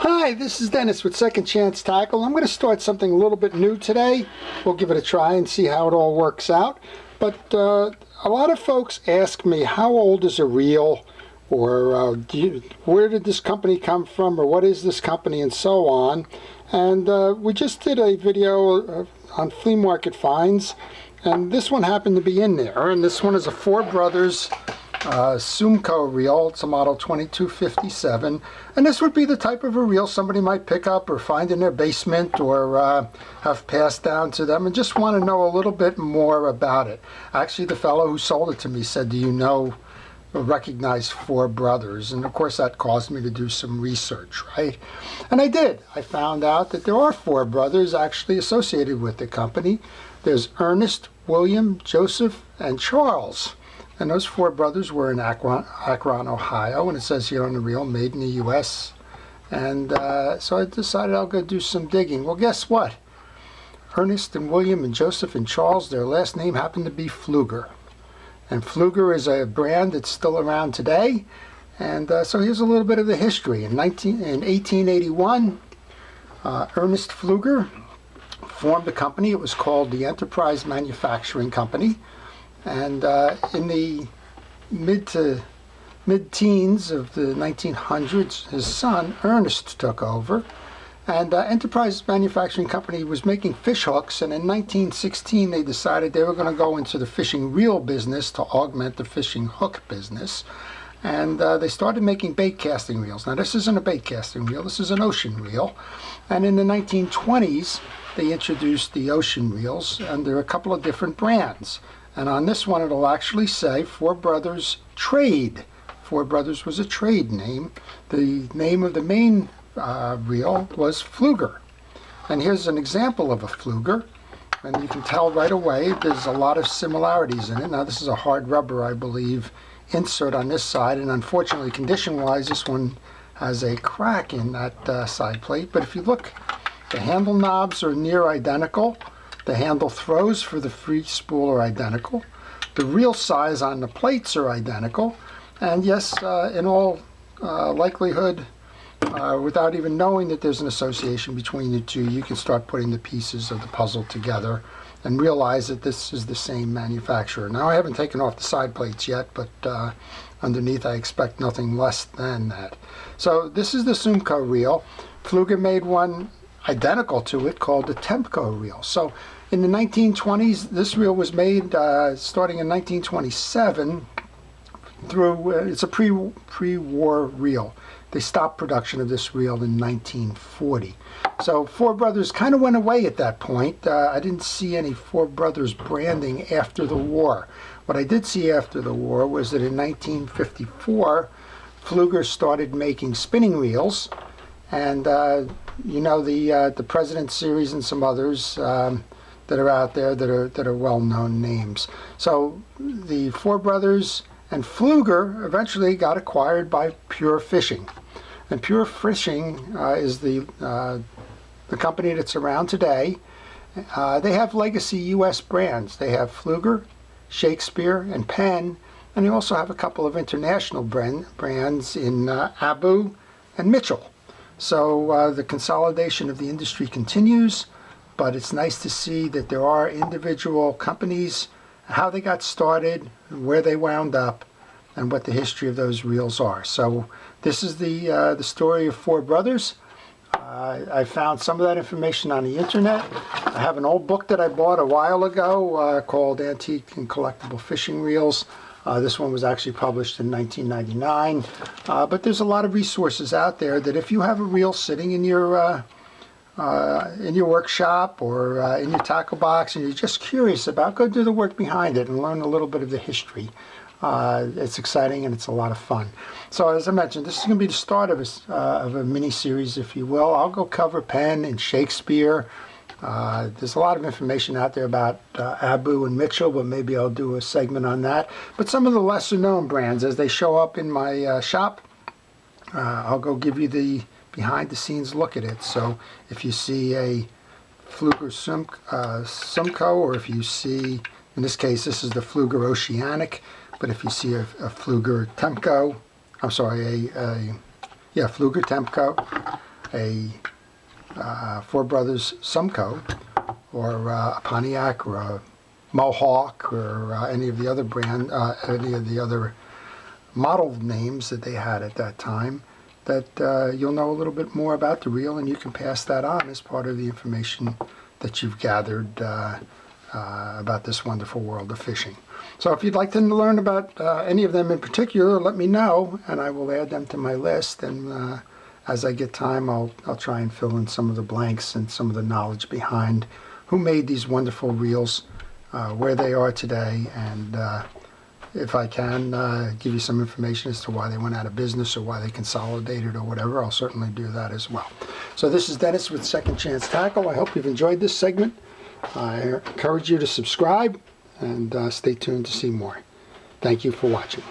Hi, this is Dennis with Second Chance Tackle. I'm going to start something a little bit new today. We'll give it a try and see how it all works out. But a lot of folks ask me, how old is a reel? Or where did this company come from? Or what is this company? And so on. And we just did a video on flea market finds. And this one happened to be in there. And this one is a Four Brothers Sumco reel. It's a model 2257, and this would be the type of a reel somebody might pick up or find in their basement or have passed down to them and just want to know a little bit more about it. Actually, the fellow who sold it to me said, do you know or recognize Four Brothers? And of course that caused me to do some research, right? And I did. I found out that there are four brothers actually associated with the company. There's Ernest, William, Joseph, and Charles. And those four brothers were in Akron, Ohio, and it says here on the reel, made in the U.S. And so I decided I'll go do some digging. Well, guess what? Ernest and William and Joseph and Charles, their last name happened to be Pfluger. And Pfluger is a brand that's still around today. And so here's a little bit of the history. In 1881, Ernest Pfluger formed a company. It was called the Enterprise Manufacturing Company. And in the mid-teens of the 1900s, his son Ernest took over, and Enterprise Manufacturing Company was making fish hooks. And in 1916, they decided they were going to go into the fishing reel business to augment the fishing hook business. And they started making bait casting reels. Now, this isn't a bait casting reel; this is an ocean reel. And in the 1920s, they introduced the ocean reels under a couple of different brands. And on this one, it'll actually say Four Brothers Trade. Four Brothers was a trade name. The name of the main reel was Pfluger. And here's an example of a Pfluger. And you can tell right away there's a lot of similarities in it. Now, this is a hard rubber, I believe, insert on this side. And unfortunately, condition-wise, this one has a crack in that side plate. But if you look, the handle knobs are near identical. The handle throws for the free spool are identical. The reel size on the plates are identical. And yes, in all likelihood, without even knowing that there's an association between the two, you can start putting the pieces of the puzzle together and realize that this is the same manufacturer. Now, I haven't taken off the side plates yet, but underneath I expect nothing less than that. So this is the Sumco reel. Pfluger made one identical to it called the Temco reel. So in the 1920s, this reel was made starting in 1927 through, it's a pre-war reel. They stopped production of this reel in 1940. So Four Brothers kind of went away at that point. I didn't see any Four Brothers branding after the war. What I did see after the war was that in 1954, Pfluger started making spinning reels. And you know, the President series and some others that are out there that are well-known names. So the Four Brothers and Pfluger eventually got acquired by Pure Fishing, and Pure Fishing is the company that's around today. They have legacy U.S. brands. They have Pfluger, Shakespeare, and Penn, and they also have a couple of international brands in Abu and Mitchell. So the consolidation of the industry continues, but it's nice to see that there are individual companies, how they got started, where they wound up, and what the history of those reels are. So this is the story of Four Brothers. I found some of that information on the internet. I have an old book that I bought a while ago called Antique and Collectible Fishing Reels. This one was actually published in 1999, but there's a lot of resources out there that if you have a reel sitting in your workshop or in your tackle box and you're just curious about, go do the work behind it and learn a little bit of the history. It's exciting and it's a lot of fun. So as I mentioned, this is going to be the start of a mini-series, if you will. I'll go cover Penn and Shakespeare. There's a lot of information out there about Abu and Mitchell, but maybe I'll do a segment on that. But some of the lesser known brands, as they show up in my shop, I'll go give you the behind the scenes look at it. So if you see a Pfluger Sumco, or if you see, in this case, this is the Pfluger Oceanic, but if you see a Pfluger Temco, I'm sorry, Pfluger Temco, a Four Brothers Sumco, or a Pontiac, or a Mohawk, or any of the other model names that they had at that time, that you'll know a little bit more about the reel, and you can pass that on as part of the information that you've gathered about this wonderful world of fishing. So if you'd like to learn about any of them in particular, let me know, and I will add them to my list. And as I get time, I'll try and fill in some of the blanks and some of the knowledge behind who made these wonderful reels, where they are today, and if I can give you some information as to why they went out of business or why they consolidated or whatever, I'll certainly do that as well. So this is Dennis with Second Chance Tackle. I hope you've enjoyed this segment. I encourage you to subscribe and stay tuned to see more. Thank you for watching.